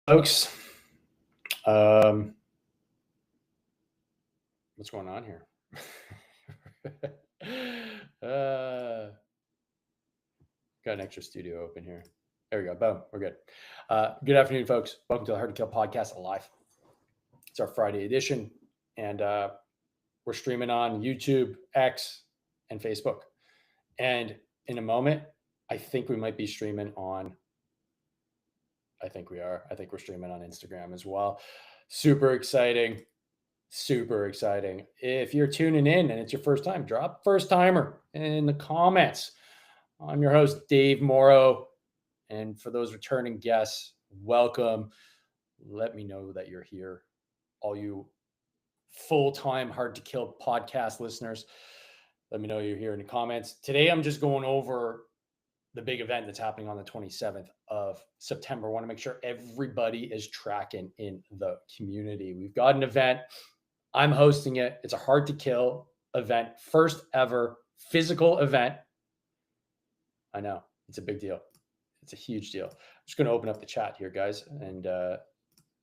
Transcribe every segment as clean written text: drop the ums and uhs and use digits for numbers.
Folks, what's going on here? Got an extra studio open here. There we go. Boom. We're good. Good afternoon, folks. Welcome to the Hard to Kill podcast live. It's our Friday edition, and we're streaming on YouTube, X, and Facebook. And in a moment, I think we might be streaming on. I think we are. I think we're streaming on Instagram as well. Super exciting. Super exciting. If you're tuning in and it's your first time, drop first timer in the comments. I'm your host, Dave Morrow. And for those returning guests, welcome. Let me know that you're here. All you full-time Hard to Kill podcast listeners, let me know you're here in the comments. Today, I'm just going over the big event that's happening on the 27th of September. I want to make sure everybody is tracking in the community. We've got an event. I'm hosting it. It's a Hard to Kill event. First ever physical event. I know. It's a big deal. It's a huge deal. I'm just going to open up the chat here, guys, and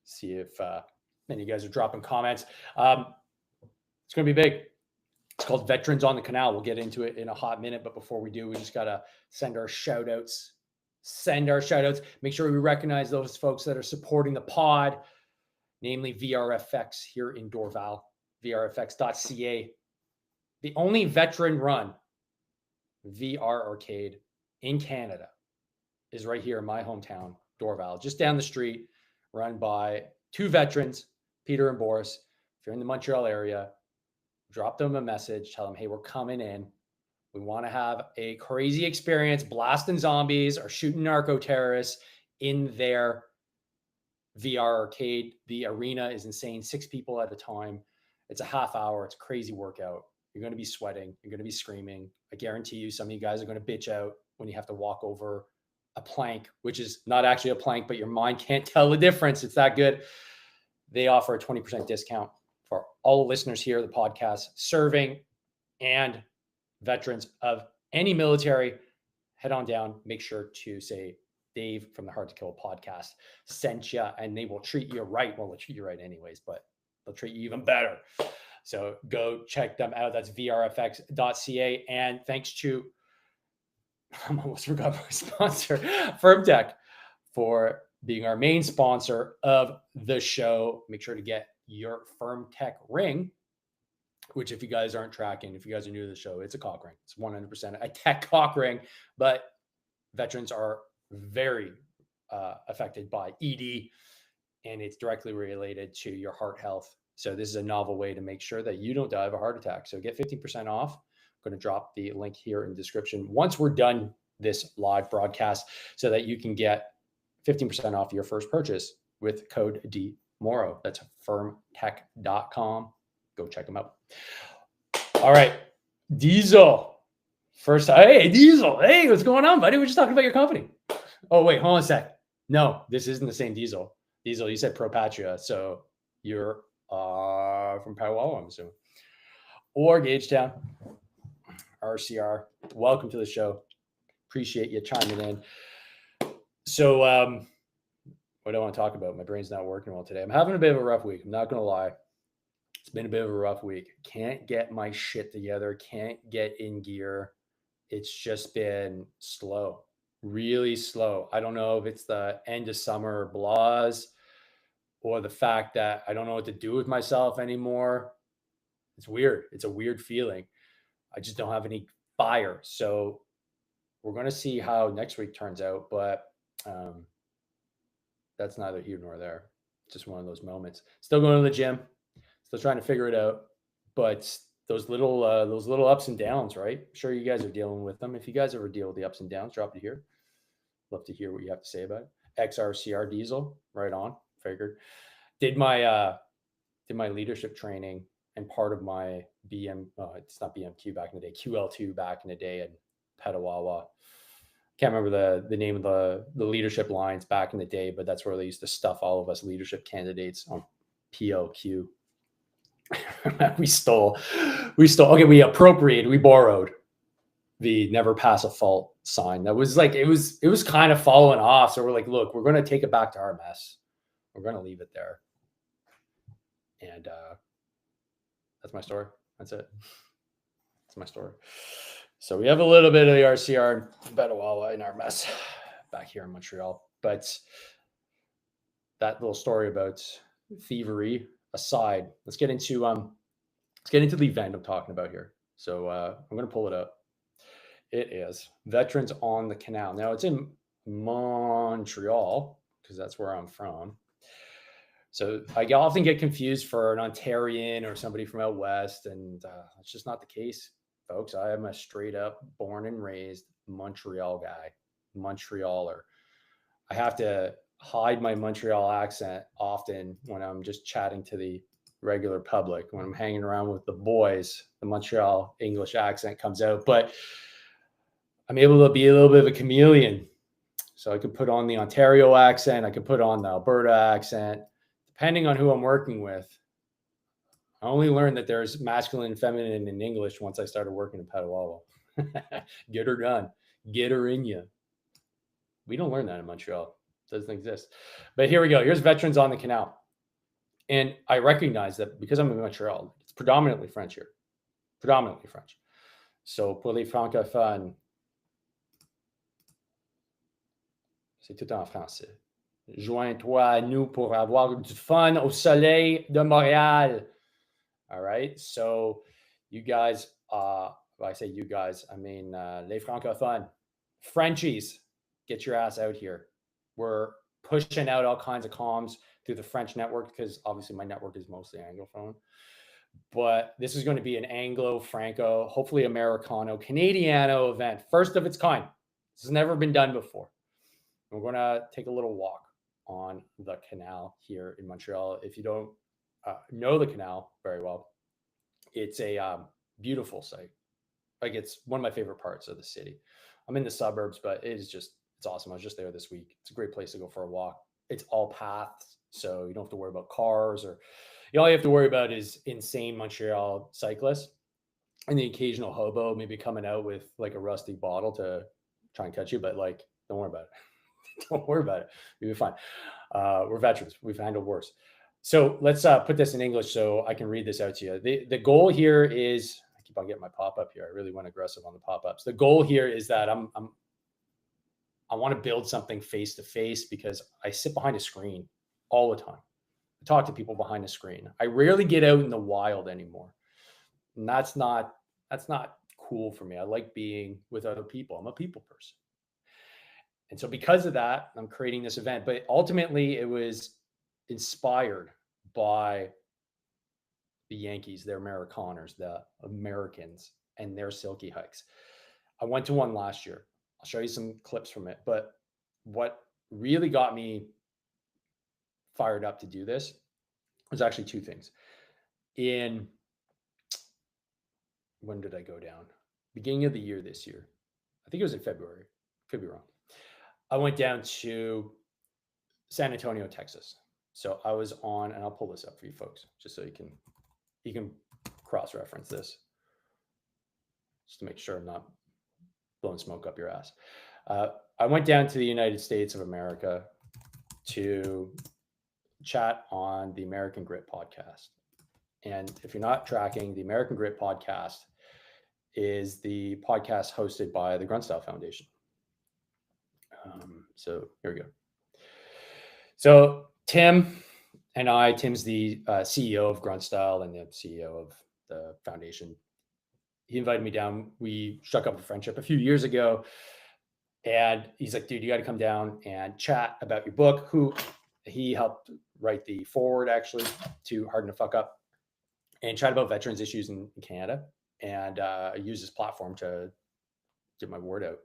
see if any of you guys are dropping comments. It's going to be big. It's called Veterans on the Canal. We'll get into it in a hot minute, but before we do, we just got to send our shout outs. Make sure we recognize those folks that are supporting the pod, namely VRFX here in Dorval, vrfx.ca. The only veteran-run VR arcade in Canada is right here in my hometown, Dorval, just down the street, run by two veterans, Peter and Boris. If you're in the Montreal area, drop them a message, tell them, hey, we're coming in. We want to have a crazy experience, blasting zombies or shooting narco terrorists in their VR arcade. The arena is insane, 6 people at a time. It's a half hour. It's a crazy workout. You're going to be sweating. You're going to be screaming. I guarantee you some of you guys are going to bitch out when you have to walk over a plank, which is not actually a plank, but your mind can't tell the difference. It's that good. They offer a 20% discount for all listeners here, the podcast, serving and veterans of any military. Head on down. Make sure to say Dave from the Hard to Kill podcast sent you, and they will treat you right. Well, they'll treat you right anyways, but they'll treat you even better. So go check them out. That's vrfx.ca. And thanks to, I almost forgot my sponsor, FirmTech, for being our main sponsor of the show. Make sure to get your FirmTech ring, which if you guys aren't tracking, if you guys are new to the show, it's a cock ring. It's 100% a tech cock ring, but veterans are very affected by ED, and it's directly related to your heart health. So this is a novel way to make sure that you don't die of a heart attack. So get 15% off. I'm going to drop the link here in the description once we're done this live broadcast so that you can get 15% off your first purchase with code DMorrow. That's firmtech.com. Go check them out. All right. Diesel. First, hey, Diesel. Hey, what's going on, buddy? We're just talking about your company. Oh, wait, hold on a sec. No, this isn't the same Diesel. Diesel, you said Pro Patria, so you're from Palo, I'm assuming. Or Gagetown, RCR. Welcome to the show. Appreciate you chiming in. So, what do I want to talk about? My brain's not working well today. I'm having a bit of a rough week. I'm not going to lie. It's been a bit of a rough week. Can't get my shit together. Can't get in gear. It's just been slow, really slow. I don't know if it's the end of summer blahs or the fact that I don't know what to do with myself anymore. It's weird. It's a weird feeling. I just don't have any fire. So we're going to see how next week turns out, but that's neither here nor there. It's just one of those moments. Still going to the gym. Still trying to figure it out, but those little ups and downs, right? I'm sure you guys are dealing with them. If you guys ever deal with the ups and downs, drop it here. Love to hear what you have to say about it. XRCR Diesel, right on. Figured. Did my leadership training and part of my it's not BMQ back in the day, QL2 back in the day in Petawawa. Can't remember the name of the leadership lines back in the day, but that's where they used to stuff all of us leadership candidates on PLQ. we appropriated, we borrowed the never pass a fault sign. That was like, it was kind of falling off. So we're like, look, we're going to take it back to our mess. we're going to leave it there. And that's my story. That's it. That's my story. So we have a little bit of the RCR and Betawawa in our mess back here in Montreal. But that little story about thievery aside, let's get into the event I'm talking about here. So I'm going to pull it up. It is Veterans on the Canal. Now it's in Montreal because that's where I'm from. So I often get confused for an Ontarian or somebody from out west, and it's just not the case, folks. I am a straight up born and raised Montreal guy, Montrealer. I have to hide my Montreal accent often when I'm just chatting to the regular public. When I'm hanging around with the boys, the Montreal English accent comes out, but I'm able to be a little bit of a chameleon. So I could put on the Ontario accent, I could put on the Alberta accent, depending on who I'm working with. I only learned that there's masculine and feminine in English once I started working in Petawawa. Get her done. Get her in you. We don't learn that in Montreal. It doesn't exist. But here we go. Here's Veterans on the Canal. And I recognize that because I'm in Montreal, it's predominantly French here. Predominantly French. So pour les francophones, c'est tout en français. Joins-toi à nous pour avoir du fun au soleil de Montréal. All right. So you guys, when I say you guys, I mean les francophones, Frenchies, get your ass out here. We're pushing out all kinds of comms through the French network because obviously my network is mostly Anglophone. But this is going to be an Anglo, Franco, hopefully Americano, Canadiano event. First of its kind. This has never been done before. We're going to take a little walk on the canal here in Montreal. If you don't know the canal very well, it's a beautiful site. Like it's one of my favorite parts of the city. I'm in the suburbs, but it's awesome. I was just there this week. It's a great place to go for a walk. It's all paths, so you don't have to worry about cars or all you have to worry about is insane Montreal cyclists and the occasional hobo maybe coming out with like a rusty bottle to try and catch you. But like, don't worry about it. Don't worry about it. You'll be fine. We're veterans. We've handled worse. So let's put this in English so I can read this out to you. The goal here is, I keep on getting my pop-up here. I really went aggressive on the pop-ups. The goal here is that I want to build something face-to-face because I sit behind a screen all the time. I talk to people behind a screen. I rarely get out in the wild anymore. And that's not cool for me. I like being with other people. I'm a people person. And so because of that, I'm creating this event. But ultimately, it was inspired by the Yankees, their Amerikaners, the Americans, and their silky hikes. I went to one last year. I'll show you some clips from it. But what really got me fired up to do this was actually two things. When did I go down? Beginning of the year this year. I think it was in February. Could be wrong. I went down to San Antonio, Texas. So I was on, and I'll pull this up for you folks, just so you can cross-reference this, just to make sure I'm not blowing smoke up your ass. I went down to the United States of America to chat on the American Grit podcast. And if you're not tracking, the American Grit podcast is the podcast hosted by the Grunt Style Foundation. So here we go. So Tim and Tim's the CEO of Grunt Style and the CEO of the foundation. He invited me down. We struck up a friendship a few years ago. And he's like, dude, you got to come down and chat about your book. He helped write the foreword actually to Harden to Fuck Up, and chat about veterans issues in Canada. And I use this platform to get my word out.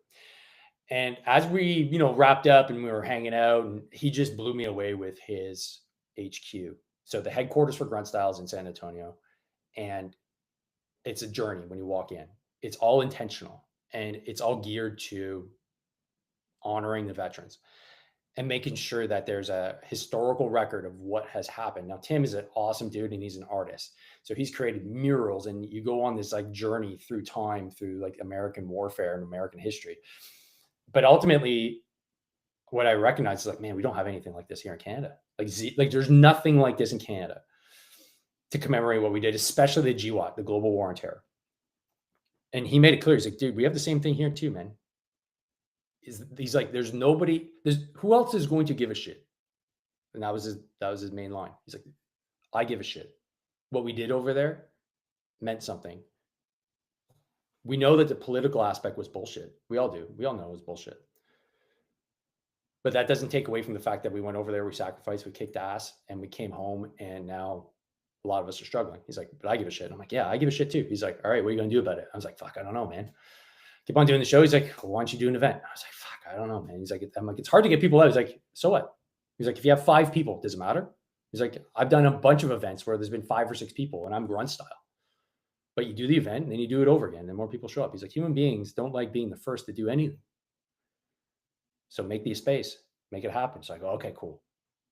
And as we, wrapped up and we were hanging out, and he just blew me away with his HQ. So the headquarters for Grunt Style is in San Antonio, and it's a journey when you walk in. It's all intentional, and it's all geared to honoring the veterans and making sure that there's a historical record of what has happened. Now, Tim is an awesome dude, and he's an artist. So he's created murals, and you go on this like journey through time, through like American warfare and American history. But ultimately, what I recognize is like, man, we don't have anything like this here in Canada. Like there's nothing like this in Canada to commemorate what we did, especially the GWAT, the Global War on Terror. And he made it clear. He's like, dude, we have the same thing here too, man. He's like, there's nobody, who else is going to give a shit? And that was his main line. He's like, I give a shit. What we did over there meant something. We know that the political aspect was bullshit. We all do. We all know it was bullshit. But that doesn't take away from the fact that we went over there, we sacrificed, we kicked ass, and we came home, and now a lot of us are struggling. He's like, but I give a shit. I'm like, yeah, I give a shit too. He's like, all right, what are you going to do about it? I was like, fuck, I don't know, man. Keep on doing the show. He's like, well, why don't you do an event? I was like, fuck, I don't know, man. He's like, I'm like, it's hard to get people out. He's like, so what? He's like, if you have 5 people, does it matter? He's like, I've done a bunch of events where there's been 5 or 6 people and I'm grunt style. But you do the event and then you do it over again and more people show up. He's like, human beings don't like being the first to do anything. So make the space, make it happen. So I go, okay, cool.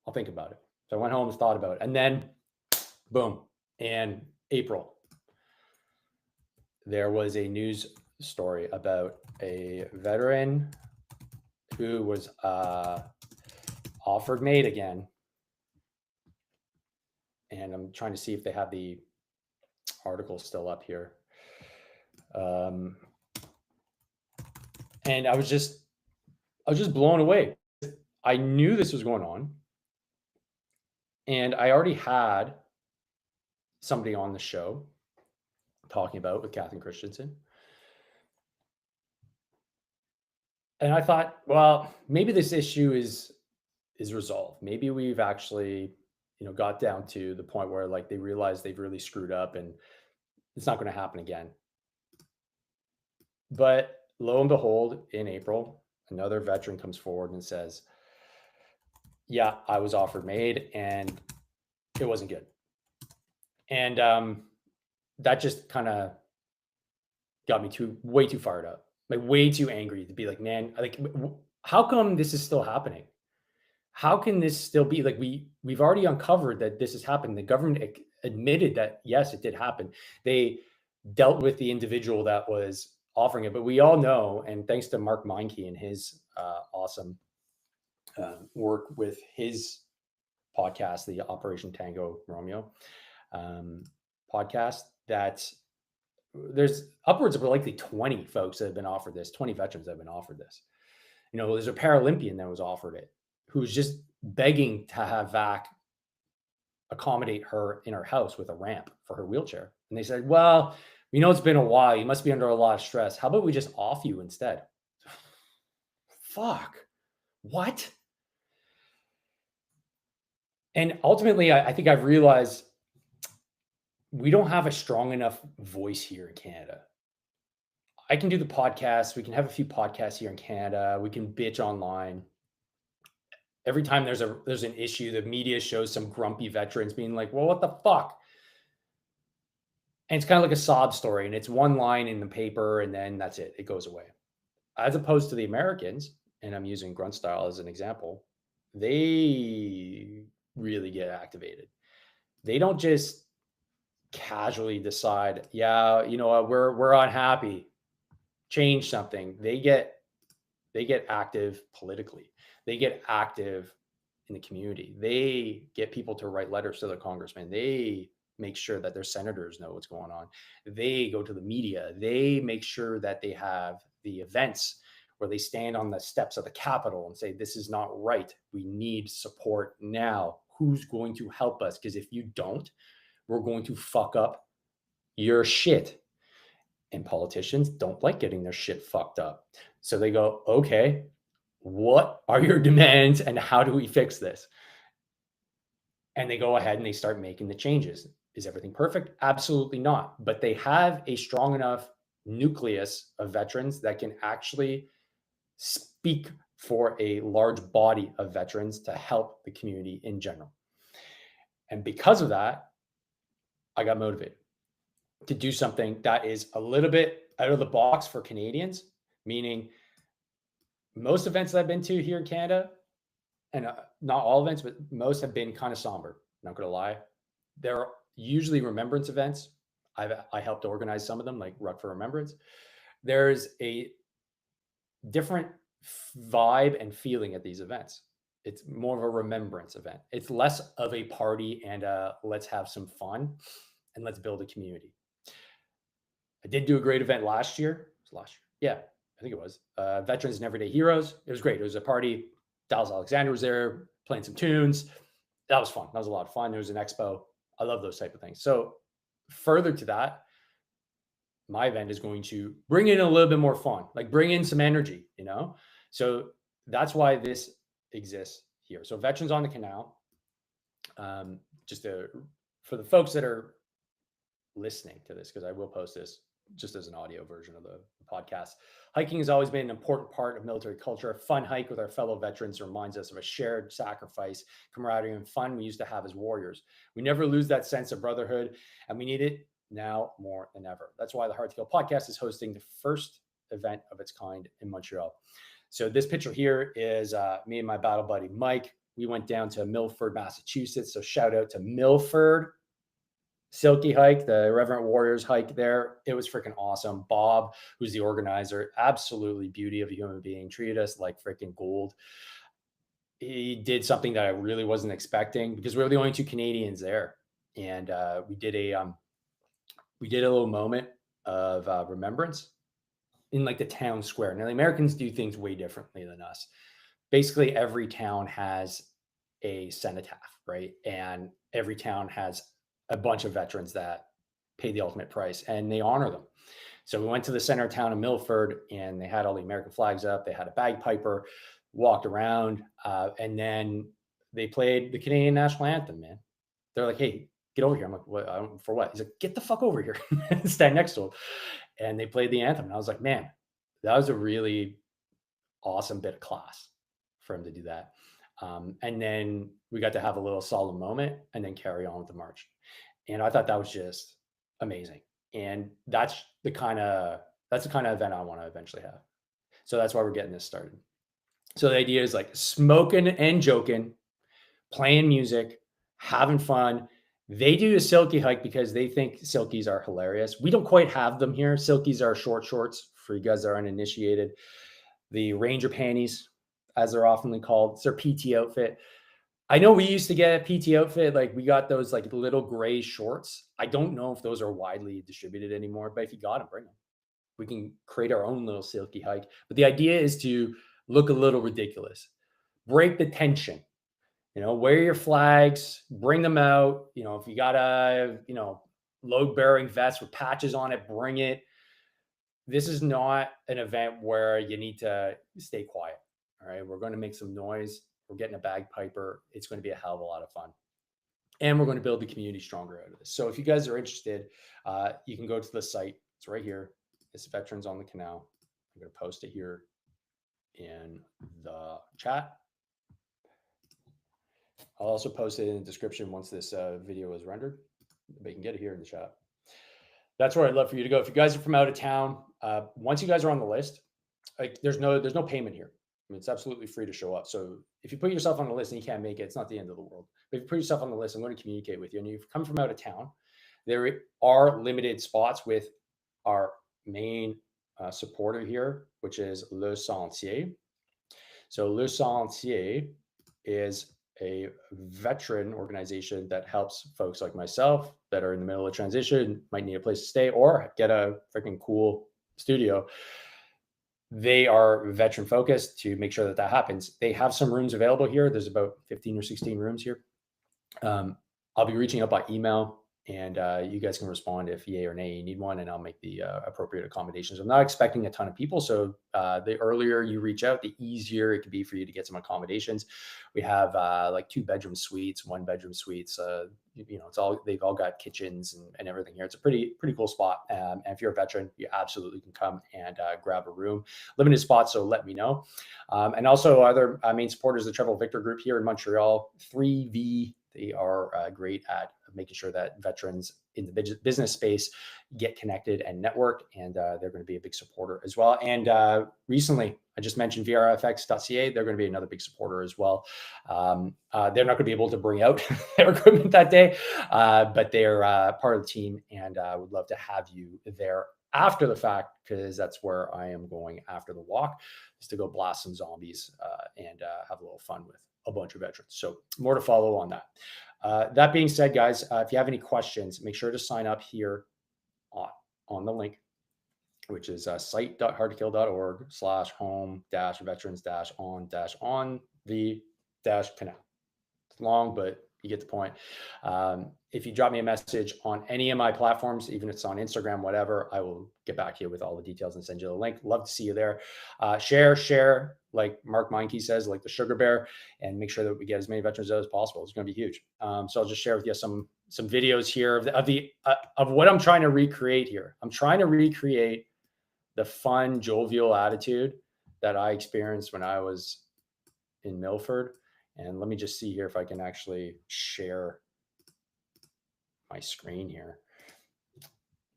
I'll think about it. So I went home and thought about it. And then boom, in April, there was a news story about a veteran who was offered MAID again. And I'm trying to see if they have the article still up here. And I was just blown away. I knew this was going on. And I already had somebody on the show talking about it with Catherine Christensen. And I thought, well, maybe this issue is resolved. Maybe we've actually, got down to the point where like they realize they've really screwed up and it's not going to happen again. But lo and behold, in April, another veteran comes forward and says, yeah, I was offered MAID and it wasn't good. And that just kind of got me way too fired up, like way too angry to be like, man, like, how come this is still happening? How can this still be like, we've already uncovered that this has happened. The government admitted that, yes, it did happen. They dealt with the individual that was offering it, but we all know, and thanks to Mark Meinke and his awesome work with his podcast, the Operation Tango Romeo podcast, that there's upwards of likely 20 folks that have been offered this, 20 veterans that have been offered this. There's a Paralympian that was offered it, who's just begging to have VAC accommodate her in her house with a ramp for her wheelchair. And they said, well, it's been a while. You must be under a lot of stress. How about we just off you instead? Fuck. What? And ultimately, I think I've realized we don't have a strong enough voice here in Canada. I can do the podcast. We can have a few podcasts here in Canada. We can bitch online. Every time there's an issue, the media shows some grumpy veterans being like, well, what the fuck? And it's kind of like a sob story. And it's one line in the paper and then that's it. It goes away. As opposed to the Americans, and I'm using grunt style as an example, they really get activated. They don't just casually decide, yeah, we're unhappy, change something. They get active politically. They get active in the community. They get people to write letters to their congressmen. They make sure that their senators know what's going on. They go to the media. They make sure that they have the events where they stand on the steps of the Capitol and say, this is not right. We need support now. Who's going to help us? Because if you don't, we're going to fuck up your shit. And politicians don't like getting their shit fucked up. So they go, okay, what are your demands and how do we fix this? And they go ahead and they start making the changes. Is everything perfect? Absolutely not. But they have a strong enough nucleus of veterans that can actually speak for a large body of veterans to help the community in general. And because of that, I got motivated to do something that is a little bit out of the box for Canadians, meaning most events that I've been to here in Canada, and not all events, but most have been kind of somber. Not going to lie. They're usually remembrance events. I helped organize some of them, like Ruck for Remembrance. There's a different vibe and feeling at these events. It's more of a remembrance event. It's less of a party and let's have some fun and let's build a community. I did do a great event last year. It was last year. Yeah, I think it was. Veterans and Everyday Heroes. It was great. It was a party. Dallas Alexander was there playing some tunes. That was fun. That was a lot of fun. There was an expo. I love those type of things. So further to that, my event is going to bring in a little bit more fun, like bring in some energy, you know? So that's why this exists here. So Veterans on the Canal, for the folks that are listening to this, because I will post this just as an audio version of the podcast. Hiking has always been an important part of military culture. A fun hike with our fellow veterans reminds us of a shared sacrifice, camaraderie, and fun we used to have as warriors. We never lose that sense of brotherhood, and we need it now more than ever. That's why the Hard to Kill podcast is hosting the first event of its kind in Montreal. So this picture here is me and my battle buddy, Mike. We went down to Milford, Massachusetts. So shout out to Milford. Silky hike, the Reverent Warriors hike there. It was freaking awesome. Bob, who's the organizer, absolutely beauty of a human being, treated us like freaking gold. He did something that I really wasn't expecting because we were the only two Canadians there. And we did a little moment of remembrance in like the town square. Now the Americans do things way differently than us. Basically, every town has a cenotaph, right? And every town has a bunch of veterans that pay the ultimate price and they honor them. So we went to the center of town of Milford and they had all the American flags up. They had a bagpiper, walked around, and then they played the Canadian national anthem, man. They're like, hey, get over here. I'm like, what? For what? He's like, get the fuck over here. Stand next to him. And they played the anthem. And I was like, man, that was a really awesome bit of class for him to do that. And then we got to have a little solemn moment and then carry on with the march. And I thought that was just amazing. And that's the kind of event I want to eventually have. So that's why we're getting this started. So the idea is like smoking and joking, playing music, having fun. They do a silky hike because they think silkies are hilarious. We don't quite have them here. Silkies are short shorts for you guys that are uninitiated. The Ranger panties, as they're often called, it's their PT outfit. I know we used to get a PT outfit. Like we got those like little gray shorts. I don't know if those are widely distributed anymore, but if you got them, bring them. We can create our own little silky hike. But the idea is to look a little ridiculous, break the tension, you know, wear your flags, bring them out. You know, if you got a, load bearing vest with patches on it, bring it. This is not an event where you need to stay quiet. All right. We're going to make some noise. We're getting a bagpiper. It's going to be a hell of a lot of fun. And we're going to build the community stronger out of this. So if you guys are interested, you can go to the site. It's right here. It's Veterans on the Canal. I'm going to post it here in the chat. I'll also post it in the description once this video is rendered, but you can get it here in the chat. That's where I'd love for you to go. If you guys are from out of town, once you guys are on the list, like there's no payment here. I mean, it's absolutely free to show up. So if you put yourself on the list and you can't make it, it's not the end of the world. But if you put yourself on the list, I'm going to communicate with you. And you've come from out of town, there are limited spots with our main supporter here, which is Le Sentier. So Le Sentier is a veteran organization that helps folks like myself that are in the middle of transition, might need a place to stay or get a freaking cool studio. They are veteran focused to make sure that happens. They have some rooms available here. There's about 15 or 16 rooms here. I'll be reaching out by email and you guys can respond if yay or nay you need one, and I'll make the appropriate accommodations. I'm not expecting a ton of people. So the earlier you reach out, the easier it can be for you to get some accommodations. We have like 2-bedroom suites, 1-bedroom suites. They've all got kitchens and everything here. It's a pretty cool spot. And if you're a veteran, you absolutely can come and grab a room. Limited spots, so let me know. And also other main supporters, the Travel Victor Group here in Montreal, 3V. They are great at making sure that veterans in the business space get connected and network, and they're going to be a big supporter as well. And recently, I just mentioned vrfx.ca. They're going to be another big supporter as well. They're not going to be able to bring out their equipment that day, but they're part of the team, and I would love to have you there after the fact, because that's where I am going after the walk, is to go blast some zombies and have a little fun with a bunch of veterans. So more to follow on that. That being said, guys, if you have any questions, make sure to sign up here on the link, which is site.hardtokkill.org/home-veterans-on-on the canal. It's long, but you get the point. If you drop me a message on any of my platforms, even if it's on Instagram, whatever, I will get back to you with all the details and send you the link. Love to see you there. Share, like Mark Meinke says, like the sugar bear, and make sure that we get as many veterans as possible. It's going to be huge. So I'll just share with you some videos here of what I'm trying to recreate here. I'm trying to recreate the fun, jovial attitude that I experienced when I was in Milford. And let me just see here if I can actually share my screen here.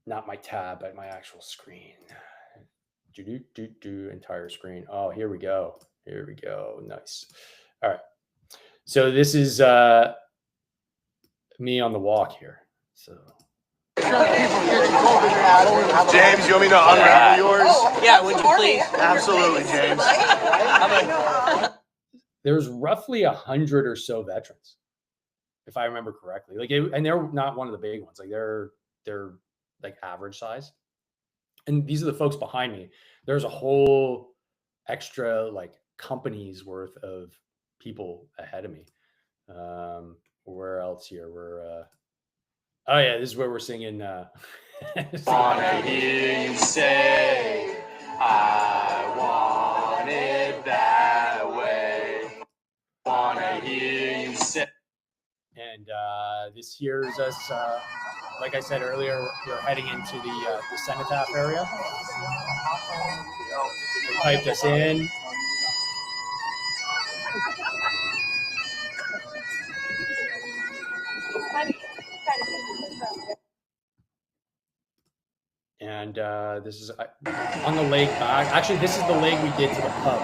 Not my tab, but my actual screen. Entire screen. Oh, here we go. Here we go. Nice. All right. So this is me on the walk here. So James, you want me to unravel yours? Yeah, would you please? Absolutely, James. There's roughly 100 or so veterans, if I remember correctly. And they're not one of the big ones. Like they're like average size. And these are the folks behind me. There's a whole extra like company's worth of people ahead of me. Where else here? We're oh yeah, this is where we're singing. Wanna hear you say, I want it that way. Wanna hear you say. And this here's us. Like I said earlier, we're heading into the cenotaph area. They piped us in. And this is on the lake back. Actually, this is the lake we did to the pub,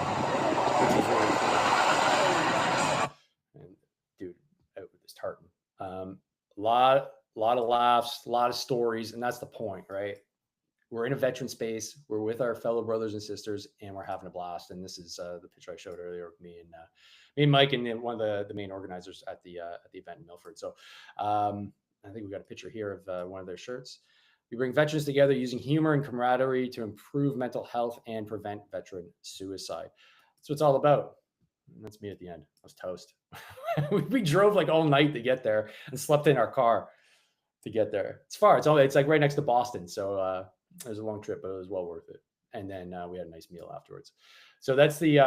which was really fun. And dude, out with this tartan. Lot of laughs, a lot of stories, and that's the point, right? We're in a veteran space. We're with our fellow brothers and sisters, and we're having a blast. And this is the picture I showed earlier of me and Mike and one of the main organizers at the event in Milford. So I think we got a picture here of one of their shirts. We bring veterans together using humor and camaraderie to improve mental health and prevent veteran suicide. That's what it's all about. And that's me at the end. I was toast. We drove like all night to get there and slept in our car to get there. It's far. It's like right next to Boston. So it was a long trip, but it was well worth it. And then we had a nice meal afterwards. So that's the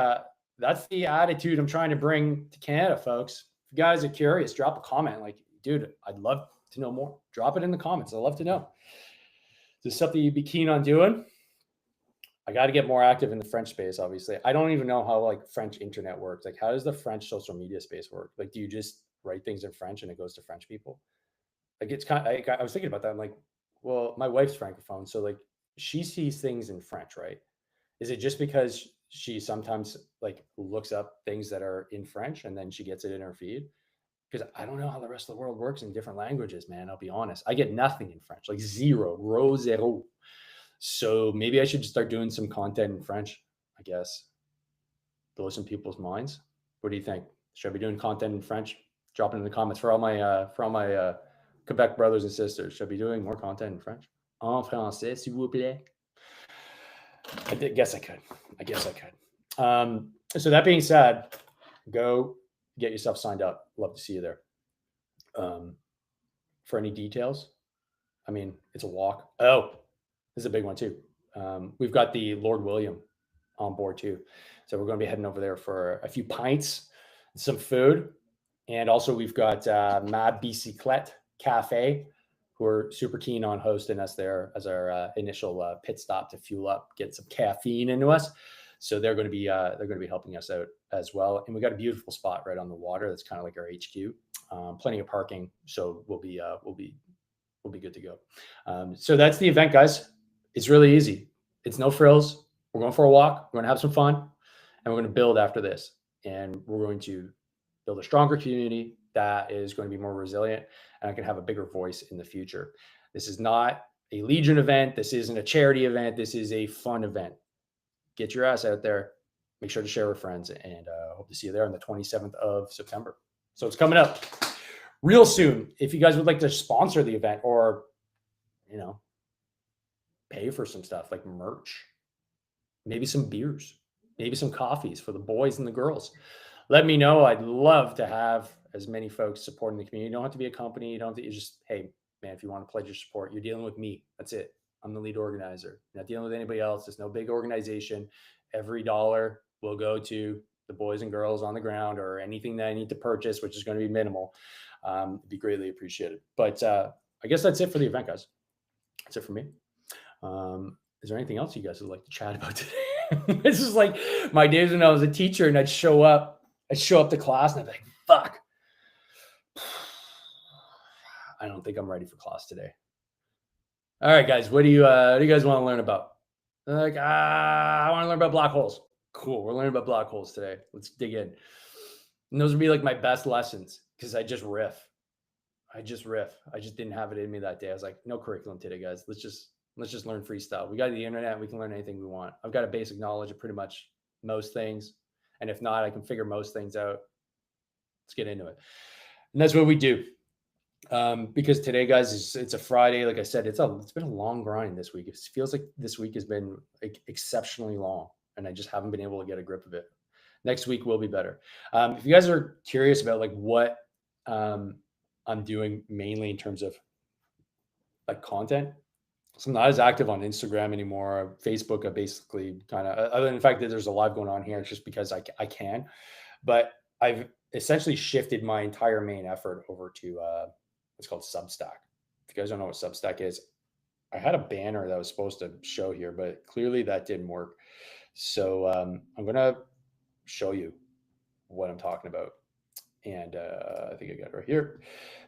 attitude I'm trying to bring to Canada, folks. If you guys are curious, drop a comment. Like, dude, I'd love to know more. Drop it in the comments. I'd love to know. Is this something you'd be keen on doing? I got to get more active in the French space, obviously. I don't even know how like French internet works. Like, how does the French social media space work? Like, do you just write things in French and it goes to French people? Like, it's kind of, I was thinking about that. I'm like, well, my wife's Francophone. So like she sees things in French, right? Is it just because she sometimes like looks up things that are in French and then she gets it in her feed? Because I don't know how the rest of the world works in different languages, man. I'll be honest. I get nothing in French, like zero, zero. So maybe I should just start doing some content in French, I guess. Blow some people's minds. What do you think? Should I be doing content in French? Drop it in the comments for all my Quebec brothers and sisters. Should I be doing more content in French? En français, s'il vous plaît. I guess I could. So that being said, go get yourself signed up. Love to see you there. For any details, I mean, it's a walk. Oh, this is a big one too. We've got the Lord William on board too. So we're going to be heading over there for a few pints, some food. And also we've got Ma Bicyclette Cafe, who are super keen on hosting us there as our initial pit stop to fuel up, get some caffeine into us. So they're going to be helping us out as well. And we got a beautiful spot right on the water. That's kind of like our HQ. Plenty of parking, so we'll be good to go. So that's the event, guys. It's really easy. It's no frills. We're going for a walk. We're going to have some fun, and we're going to build after this. And we're going to build a stronger community that is going to be more resilient, and I can have a bigger voice in the future. This is not a Legion event. This isn't a charity event. This is a fun event. Get your ass out there. Make sure to share with friends, and hope to see you there on the 27th of September. So it's coming up real soon. If you guys would like to sponsor the event or, pay for some stuff like merch, maybe some beers, maybe some coffees for the boys and the girls, let me know. I'd love to have as many folks supporting the community. You don't have to be a company. You don't have to, you just, hey, man, if you want to pledge your support, you're dealing with me. That's it. I'm the lead organizer. You're not dealing with anybody else. There's no big organization. Every dollar will go to the boys and girls on the ground, or anything that I need to purchase, which is going to be minimal. It'd be greatly appreciated. But I guess that's it for the event, guys. That's it for me. Is there anything else you guys would like to chat about today? This is like my days when I was a teacher, and I'd show up to class and I'd be like, fuck, I don't think I'm ready for class today. All right, guys, what do you guys want to learn about? They're like, I want to learn about black holes. Cool. We're learning about black holes today. Let's dig in. And those would be like my best lessons, because I just riff. I just didn't have it in me that day. I was like, no curriculum today, guys. Let's just learn freestyle. We got the internet. We can learn anything we want. I've got a basic knowledge of pretty much most things. And if not, I can figure most things out. Let's get into it. And that's what we do. Because today, guys, it's a Friday. Like I said, it's been a long grind this week. It feels like this week has been exceptionally long, and I just haven't been able to get a grip of it. Next week will be better. If you guys are curious about like what I'm doing mainly in terms of like content, so I'm not as active on Instagram anymore. Facebook, I basically kind of, other than the fact that there's a live going on here, it's just because I can. But I've essentially shifted my entire main effort over to what's called Substack. If you guys don't know what Substack is, I had a banner that was supposed to show here, but clearly that didn't work. So I'm going to show you what I'm talking about. And I think I got it right here.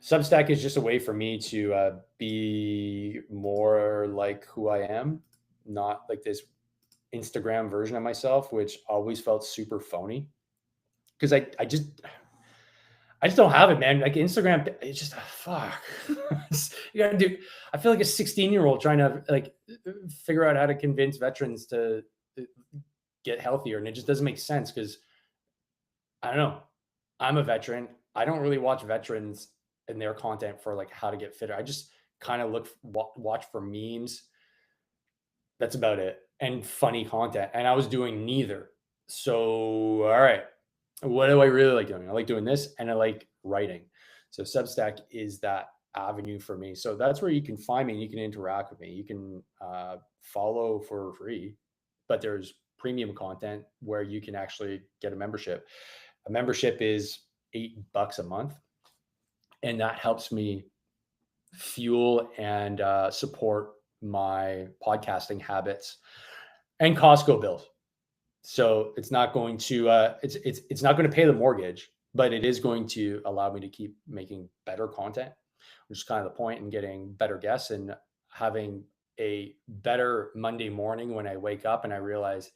Substack is just a way for me to be more like who I am, not like this Instagram version of myself, which always felt super phony. Because I just don't have it, man. Like Instagram, it's just fuck. You gotta do. I feel like a 16-year-old trying to like figure out how to convince veterans to get healthier, and it just doesn't make sense because I don't know. I'm a veteran. I don't really watch veterans and their content for like how to get fitter. I just kind of watch for memes. That's about it, and funny content. And I was doing neither. So all right. What do I really like doing? I like doing this, and I like writing. So Substack is that avenue for me. So that's where you can find me and you can interact with me. You can follow for free, but there's premium content where you can actually get a membership. A membership is $8 a month, and that helps me fuel and support my podcasting habits and Costco bills. So it's not going to it's not going to pay the mortgage, but it is going to allow me to keep making better content, which is kind of the point, and getting better guests and having a better Monday morning when I wake up and I realize,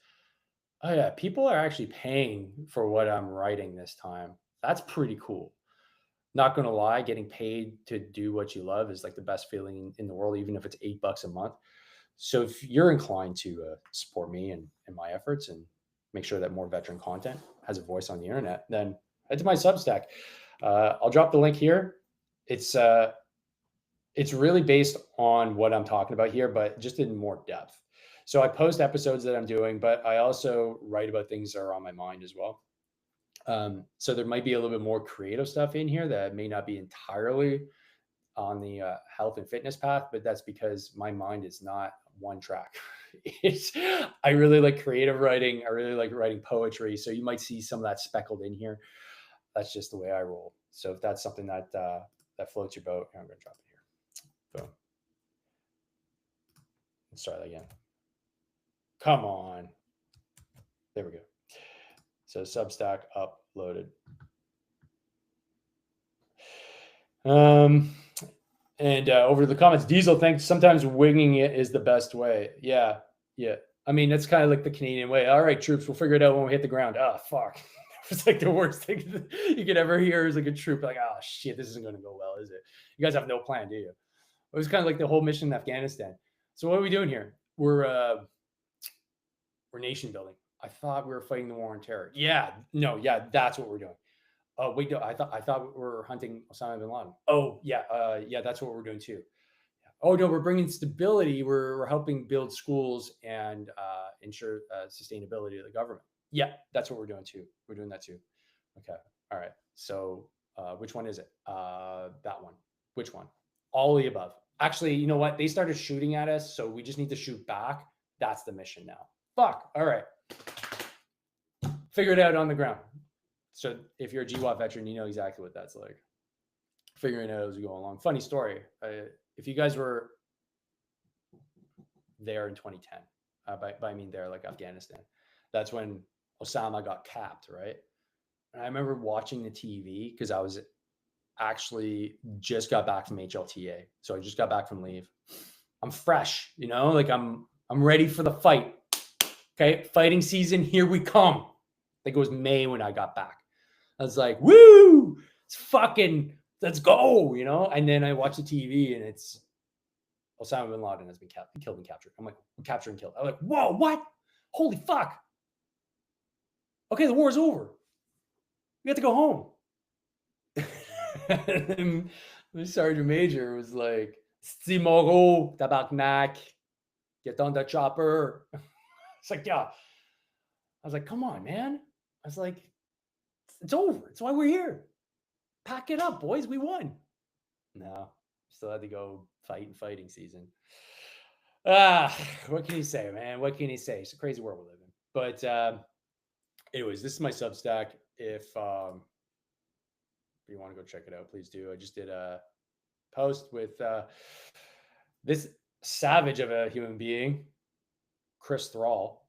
oh yeah, people are actually paying for what I'm writing this time. That's pretty cool. Not going to lie, getting paid to do what you love is like the best feeling in the world, even if it's $8 a month. So if you're inclined to support me and my efforts and make sure that more veteran content has a voice on the internet, then head to my Substack. I'll drop the link here. It's really based on what I'm talking about here, but just in more depth. So I post episodes that I'm doing, but I also write about things that are on my mind as well. So there might be a little bit more creative stuff in here that may not be entirely on the health and fitness path, but that's because my mind is not one track. I really like creative writing. I really like writing poetry. So you might see some of that speckled in here. That's just the way I roll. So if that's something that that floats your boat, I'm going to drop it here. Boom. Let's try that again. Come on. There we go. So Substack uploaded. And over to the comments, Diesel thinks sometimes winging it is the best way. Yeah. I mean, that's kind of like the Canadian way. All right, troops, we'll figure it out when we hit the ground. Oh, fuck. It's like the worst thing you could ever hear is like a troop like, oh, shit, this isn't going to go well, is it? You guys have no plan, do you? It was kind of like the whole mission in Afghanistan. So what are we doing here? We're nation building. I thought we were fighting the war on terror. Yeah, no, yeah, that's what we're doing. Oh wait, no, I thought we were hunting Osama bin Laden. Oh yeah, yeah, that's what we're doing too. Oh no, we're bringing stability. We're helping build schools and ensure sustainability of the government. Yeah, that's what we're doing too. We're doing that too. Okay, all right. So which one is it? That one. Which one? All of the above. Actually, you know what? They started shooting at us, so we just need to shoot back. That's the mission now. Fuck. All right. Figure it out on the ground. So if you're a GWAT veteran, you know exactly what that's like. Figuring it out as we go along. Funny story. If you guys were there in 2010, by I mean there, like Afghanistan, that's when Osama got capped, right? And I remember watching the TV because I was actually just got back from HLTA. So I just got back from leave. I'm fresh, you know, like I'm ready for the fight. Okay, fighting season, here we come. I think it was May when I got back. I was like, woo, it's fucking, let's go, you know? And then I watch the TV and it's Osama bin Laden has been killed and captured. I'm like, captured and killed. I'm like, whoa, what? Holy fuck. Okay, the war's over. We have to go home. And the sergeant major was like, Simoro, tabaknak, get on the chopper. It's like, yeah. I was like, come on, man. I was like, it's over. It's why we're here. Pack it up, boys. We won. No, still had to go fighting season. What can you say, man? What can you say? It's a crazy world we live in. But anyways, this is my Substack. If you want to go check it out, please do. I just did a post with this savage of a human being, Chris Thrall,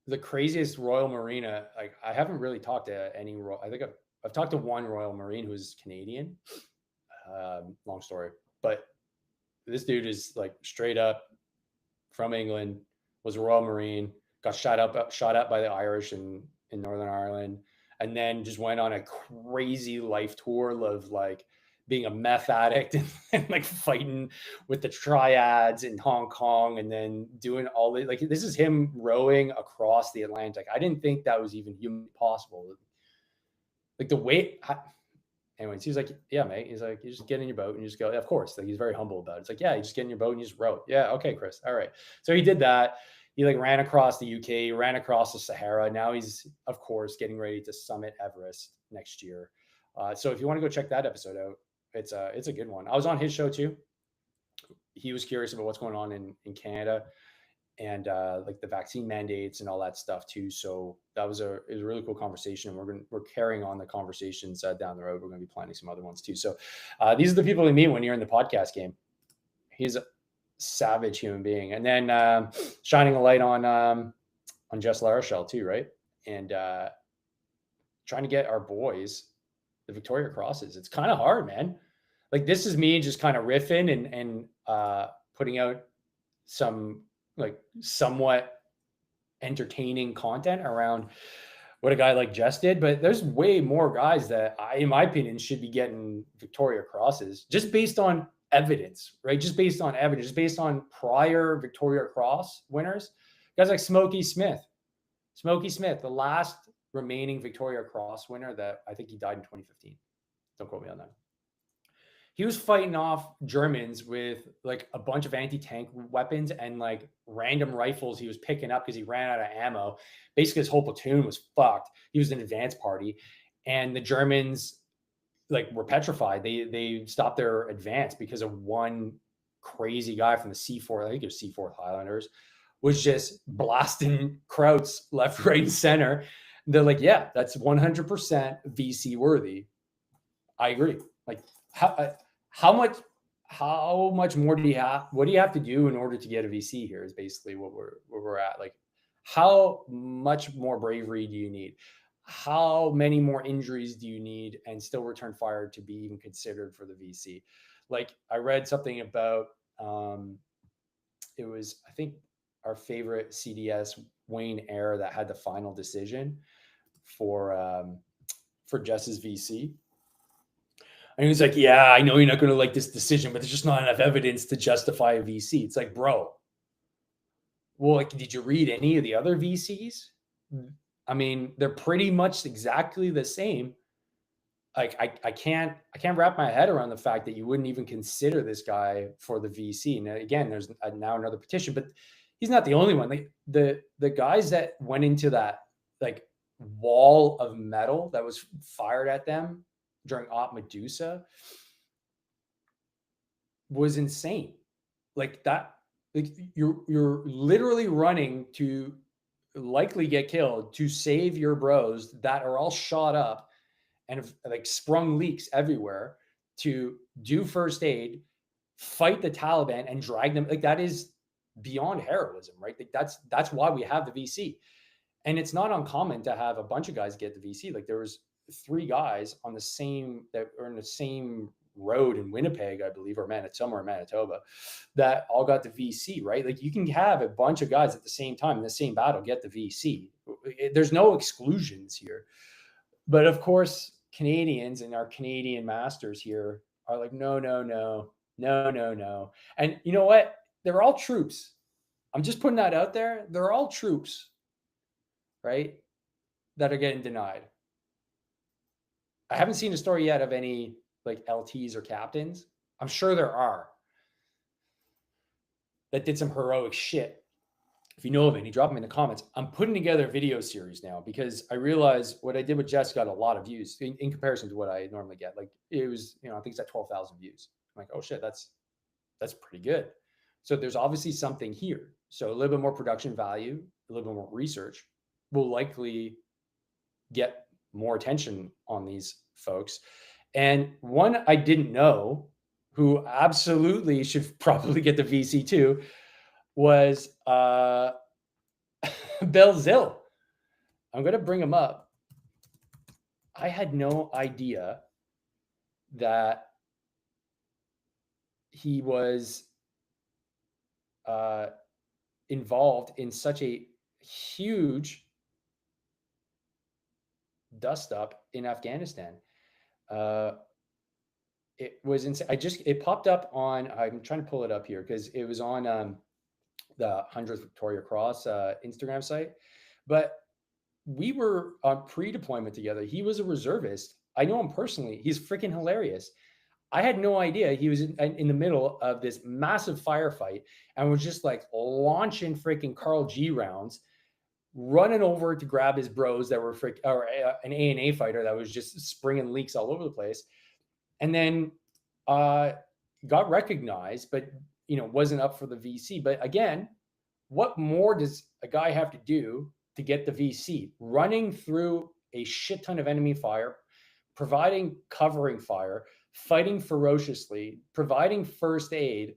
the craziest Royal Marine. Like I haven't really talked to any. I think I've talked to one Royal Marine who's Canadian. Long story, but this dude is like straight up from England, was a Royal Marine, got shot up by the Irish in Northern Ireland, and then just went on a crazy life tour of like being a meth addict and like fighting with the triads in Hong Kong, and then doing all the, like, this is him rowing across the Atlantic. I didn't think that was even humanly possible. Like the way, anyways, he's like, yeah, mate. He's like, you just get in your boat and you just go. Of course, like he's very humble about it. It's like, yeah, you just get in your boat and you just row. Yeah, okay, Chris. All right. So he did that. He like ran across the UK, ran across the Sahara. Now he's, of course, getting ready to summit Everest next year. So if you want to go check that episode out, it's a good one. I was on his show too. He was curious about what's going on in Canada and like the vaccine mandates and all that stuff too. So that was it was a really cool conversation. We're carrying on the conversations down the road. We're going to be planning some other ones too. So these are the people you meet when you're in the podcast game. He's a savage human being, and then shining a light on Jess Larochelle too, right? And trying to get our boys the Victoria Crosses. It's kind of hard, man. Like this is me just kind of riffing and putting out some like somewhat entertaining content around what a guy like Jess did, but there's way more guys that in my opinion, should be getting Victoria Crosses just based on evidence, right? Just based on evidence, just based on prior Victoria Cross winners. Guys like Smokey Smith, the last remaining Victoria Cross winner that I think he died in 2015. Don't quote me on that. He was fighting off Germans with like a bunch of anti-tank weapons and like random rifles he was picking up because he ran out of ammo. Basically, his whole platoon was fucked. He was an advance party, and the Germans like were petrified. They stopped their advance because of one crazy guy from the C4. I think it was C4th Highlanders, was just blasting Krauts left, right, and center. They're like, yeah, that's 100% VC worthy. I agree. Like how much more do you have? What do you have to do in order to get a VC here is basically what we're at. Like how much more bravery do you need? How many more injuries do you need and still return fire to be even considered for the VC? Like I read something about it was, I think, our favorite CDS Wayne Eyre that had the final decision for Jess's VC. And he was like, yeah, I know you're not going to like this decision, but there's just not enough evidence to justify a VC. It's like, bro, well, like, did you read any of the other VCs? I mean, they're pretty much exactly the same. Like, I can't wrap my head around the fact that you wouldn't even consider this guy for the VC. Now, again, there's now another petition, but he's not the only one. Like the guys that went into that like wall of metal that was fired at them during Op Medusa was insane. Like that, like you're literally running to likely get killed to save your bros that are all shot up and have like sprung leaks everywhere, to do first aid, fight the Taliban, and drag them. Like that is beyond heroism, right? Like that's why we have the VC. And it's not uncommon to have a bunch of guys get the VC. Like there was 3 guys on the same that were in the same road in Winnipeg, I believe, or somewhere in Manitoba, that all got the VC, right? Like you can have a bunch of guys at the same time in the same battle get the VC. There's no exclusions here. But of course, Canadians and our Canadian masters here are like, no, no, no, no, no, no. And you know what? They're all troops. I'm just putting that out there. They're all troops, right? That are getting denied. I haven't seen a story yet of any like LTs or captains. I'm sure there are that did some heroic shit. If you know of any, drop them in the comments. I'm putting together a video series now because I realize what I did with Jess got a lot of views in comparison to what I normally get. Like it was, I think it's at 12,000 views. I'm like, oh shit, that's pretty good. So there's obviously something here. So a little bit more production value, a little bit more research will likely get more attention on these folks. And one I didn't know, who absolutely should probably get the VC too, was Belzil. I'm going to bring him up. I had no idea that he was involved in such a huge dust up in Afghanistan. It was insane. It popped up on, I'm trying to pull it up here because it was on the 100th Victoria Cross Instagram site. But we were on pre-deployment together. He was a reservist. I know him personally. He's freaking hilarious. I had no idea he was in the middle of this massive firefight and was just like launching freaking Carl G rounds, running over to grab his bros that were an A&A fighter that was just springing leaks all over the place. And then got recognized, but wasn't up for the VC. But again, what more does a guy have to do to get the VC? Running through a shit ton of enemy fire, providing covering fire, fighting ferociously, providing first aid.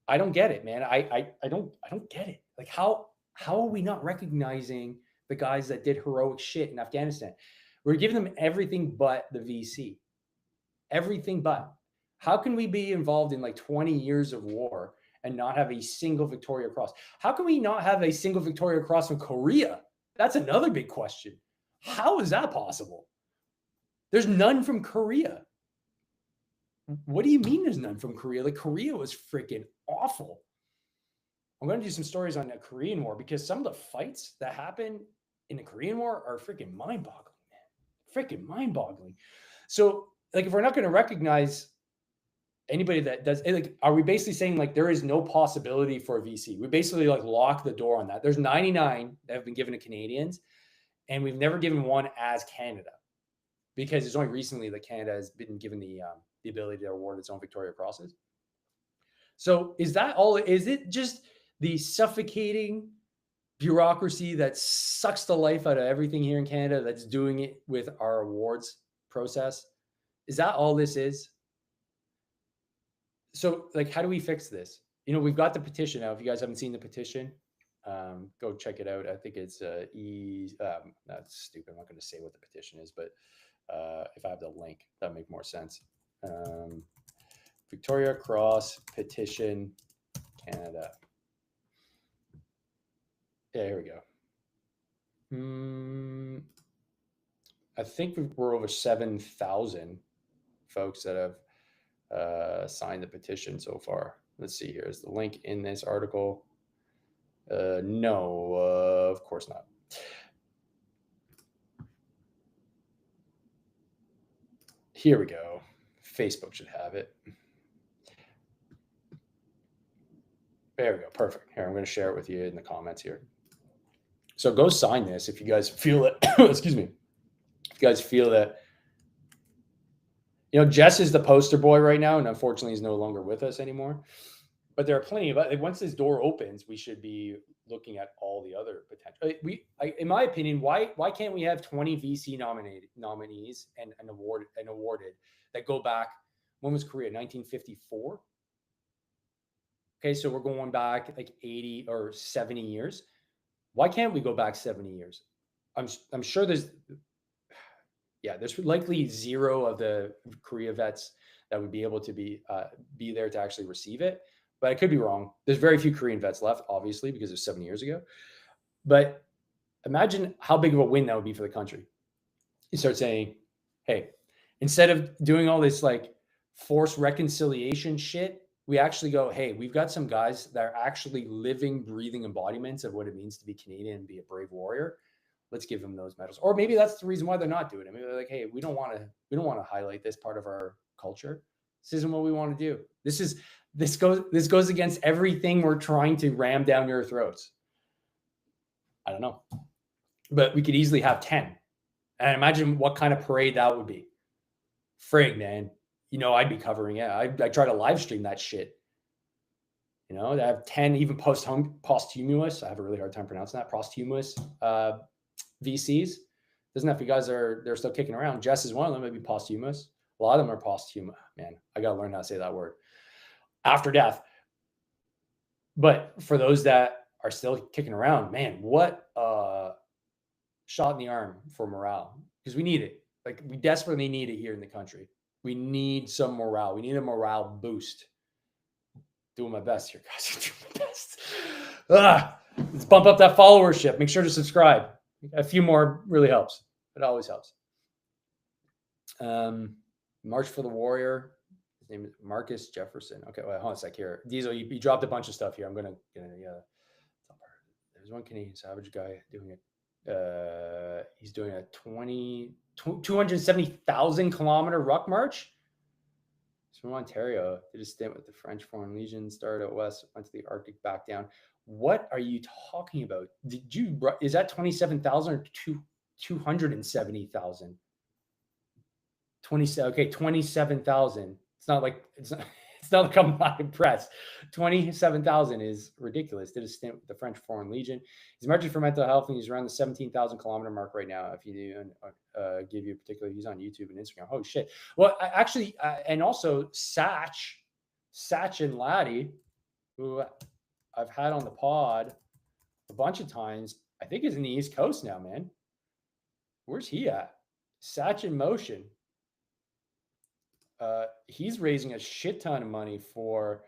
I don't get it, man. I don't get it. Like how are we not recognizing the guys that did heroic shit in Afghanistan? We're giving them everything but the VC. Everything but. How can we be involved in like 20 years of war and not have a single Victoria Cross? How can we not have a single Victoria Cross from Korea? That's another big question. How is that possible? There's none from Korea. What do you mean there's none from Korea? Like Korea was freaking awful. I'm going to do some stories on the Korean War because some of the fights that happen in the Korean War are freaking mind-boggling, man. Freaking mind-boggling. So, like, if we're not going to recognize anybody that does, like, are we basically saying like there is no possibility for a VC? We basically like lock the door on that. There's 99 that have been given to Canadians, and we've never given one as Canada because it's only recently that Canada has been given the ability to award its own Victoria Crosses. So is that all? Is it just the suffocating bureaucracy that sucks the life out of everything here in Canada that's doing it with our awards process? Is that all this is? So like, how do we fix this? We've got the petition now. If you guys haven't seen the petition, go check it out. I think it's that's stupid. I'm not going to say what the petition is, but if I have the link, that'd make more sense. Victoria Cross petition, Canada. Yeah, here we go. I think we're over 7,000 folks that have signed the petition so far. Let's see here. Is the link in this article? No, of course not. Here we go. Facebook should have it. There we go. Perfect. Here, I'm going to share it with you in the comments here. So go sign this if you guys feel it. Excuse me. If you guys feel that, Jess is the poster boy right now, and unfortunately he's no longer with us anymore. But there are plenty of, once this door opens, we should be looking at all the other potential. In my opinion, why can't we have 20 VC nominees and awarded that go back? When was Korea? 1954. Okay, so we're going back like 80 or 70 years. Why can't we go back 70 years? I'm sure there's likely zero of the Korea vets that would be able to be there to actually receive it. But I could be wrong. There's very few Korean vets left, obviously, because it was 7 years ago. But imagine how big of a win that would be for the country. You start saying, hey, instead of doing all this like forced reconciliation shit, we actually go, hey, we've got some guys that are actually living, breathing embodiments of what it means to be Canadian and be a brave warrior. Let's give them those medals. Or maybe that's the reason why they're not doing it. Maybe they're like, hey, we don't want to highlight this part of our culture. This isn't what we want to do. This goes against everything we're trying to ram down your throats. I don't know. But we could easily have 10. And imagine what kind of parade that would be. Frig, man. I'd be covering it. I try to live stream that shit. To have 10 even posthumous. I have a really hard time pronouncing that. Posthumous VCs. Doesn't have to be guys they're still kicking around. Jess is one of them. Maybe posthumous. A lot of them are posthumous. Man, I got to learn how to say that word. After death. But for those that are still kicking around, man, what a shot in the arm for morale. Because we need it. Like, we desperately need it here in the country. We need some morale. We need a morale boost. Doing my best here, guys. Doing my best. Let's bump up that followership. Make sure to subscribe. A few more really helps. It always helps. March for the Warrior. His name is Marcus Jefferson. Okay, wait, hold on a sec here. Diesel, you dropped a bunch of stuff here. I'm gonna there's one Canadian Savage guy doing it. He's doing a 270,000 kilometer ruck march. He's from Ontario. Did a stint with the French Foreign Legion, started out west, went to the Arctic, back down. What are you talking about? Is that 27,000 or 270,000? 27. Okay, 27,000. It's not like I'm not impressed. 27,000 is ridiculous. Did a stint with the French Foreign Legion. He's marching for mental health, and he's around the 17,000 kilometer mark right now. If you give you a particular, he's on YouTube and Instagram. Oh shit. Well, and also Satch and Laddie, who I've had on the pod a bunch of times. I think is in the East Coast now, man. Where's he at? Satch in Motion. He's raising a shit ton of money for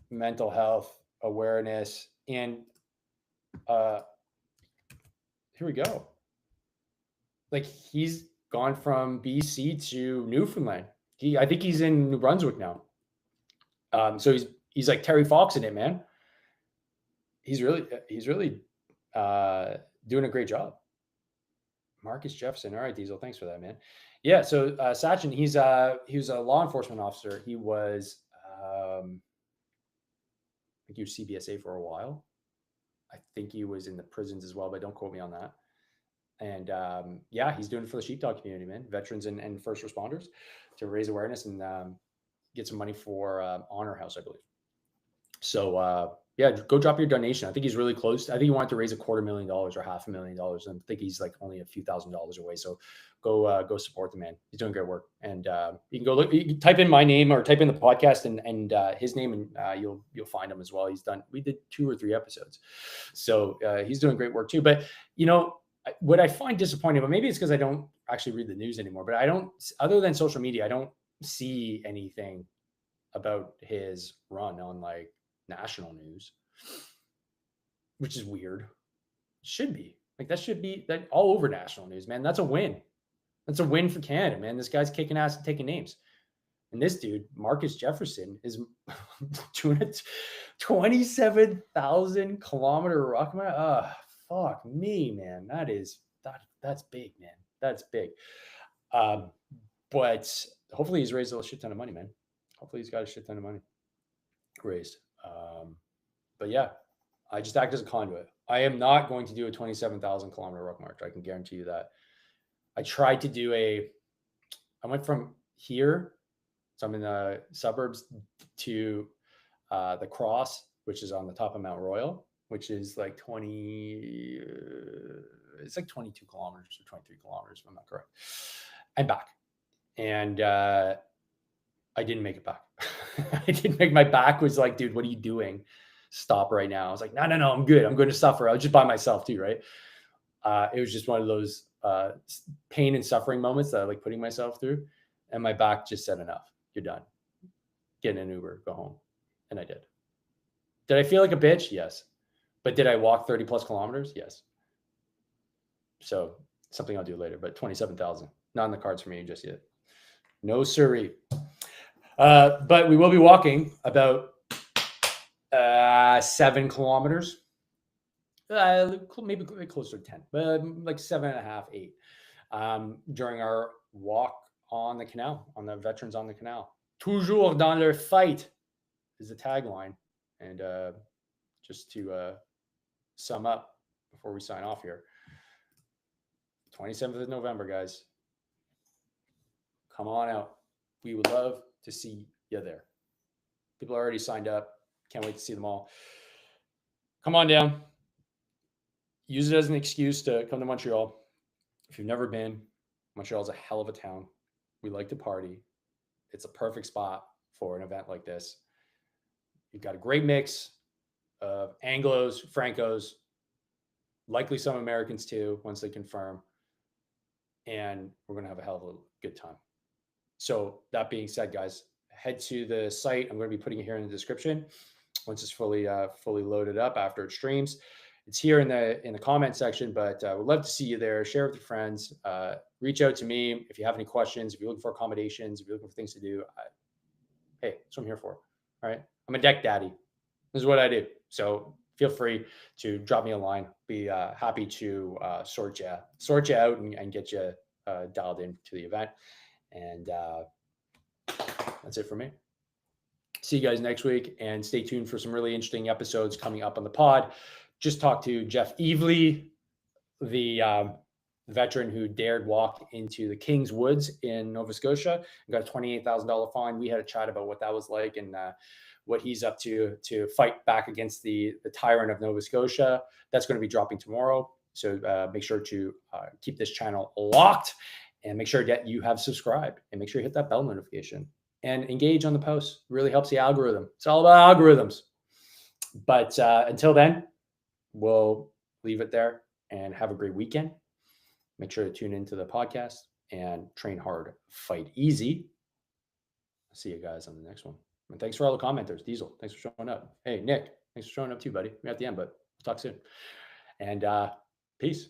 mental health awareness. And here we go. Like, he's gone from BC to Newfoundland. I think he's in New Brunswick now. So he's like Terry Fox in it, man. He's really doing a great job. Marcus Jefferson. All right, Diesel. Thanks for that, man. Yeah. So Sachin, he was a law enforcement officer. He was, I think he was CBSA for a while. I think he was in the prisons as well, but don't quote me on that. And yeah, he's doing it for the sheepdog community, man. Veterans and first responders to raise awareness and get some money for Honor House, I believe. So yeah, go drop your donation. I think he's really close. I think he wanted to raise $250,000 or $500,000. And I think he's like only a few $1,000s away. So go support the man. He's doing great work. And you can go look. You can type in my name or type in the podcast and his name, and you'll find him as well. We did 2 or 3 episodes, so he's doing great work too. But what I find disappointing, but maybe it's because I don't actually read the news anymore. But I don't, other than social media, I don't see anything about his run on like national news, which is weird. Should be like that all over national news, man. That's a win. That's a win for Canada, man. This guy's kicking ass and taking names. And this dude, Marcus Jefferson, is doing a 27,000 kilometer ruck marathon. Fuck me, man. That's big, man. That's big. But hopefully he's raised a shit ton of money, man. Hopefully he's got a shit ton of money raised. But yeah, I just act as a conduit. I am not going to do a 27,000 kilometer ruck march. I can guarantee you that. I tried to do I went from here, so I'm in the suburbs, to the Cross, which is on the top of Mount Royal, which is like 22 kilometers or 23 kilometers, if I'm not correct, and back. And I didn't make it back. I didn't make my back was like, dude, what are you doing? Stop right now. I was like, no, I'm good. I'm going to suffer. I was just by myself too, right? It was just one of those pain and suffering moments that I like putting myself through. And my back just said, enough. You're done. Get in an Uber, go home. And I did. Did I feel like a bitch? Yes. But did I walk 30 plus kilometers? Yes. So something I'll do later, but 27,000, not in the cards for me just yet. No siree. But we will be walking about 7 kilometers. Maybe closer to 10, but like 7.5, 8, during our walk on the canal, on the Veterans on the Canal. Toujours dans leur fight is the tagline. And just to sum up before we sign off here, 27th of November, guys. Come on out. We would love to see you there. People are already signed up. Can't wait to see them all. Come on down. Use it as an excuse to come to Montreal. If you've never been, Montreal's a hell of a town. We like to party. It's a perfect spot for an event like this. You've got a great mix of Anglos, Francos, likely some Americans too, once they confirm. And we're going to have a hell of a good time. So that being said, guys, head to the site. I'm going to be putting it here in the description once it's fully loaded up after it streams. It's here in the comment section, but we'd love to see you there. Share with your friends. Reach out to me if you have any questions, if you're looking for accommodations, if you're looking for things to do. Hey, that's what I'm here for. All right. I'm a deck daddy. This is what I do. So feel free to drop me a line. Be happy to sort you out and get you dialed in to the event. And that's it for me. See you guys next week, and stay tuned for some really interesting episodes coming up on the pod. Just talked to Jeff Evely, the veteran who dared walk into the King's Woods in Nova Scotia and got a $28,000 fine. We had a chat about what that was like and what he's up to fight back against the tyrant of Nova Scotia. That's going to be dropping tomorrow. So make sure to keep this channel locked, and make sure that you have subscribed, and make sure you hit that bell notification and engage on the posts. It really helps the algorithm. It's all about algorithms. But until then, we'll leave it there and have a great weekend. Make sure to tune into the podcast and train hard, fight easy. See you guys on the next one. And thanks for all the commenters. Diesel, thanks for showing up. Hey, Nick, thanks for showing up too, buddy. We're at the end, but we'll talk soon. And peace.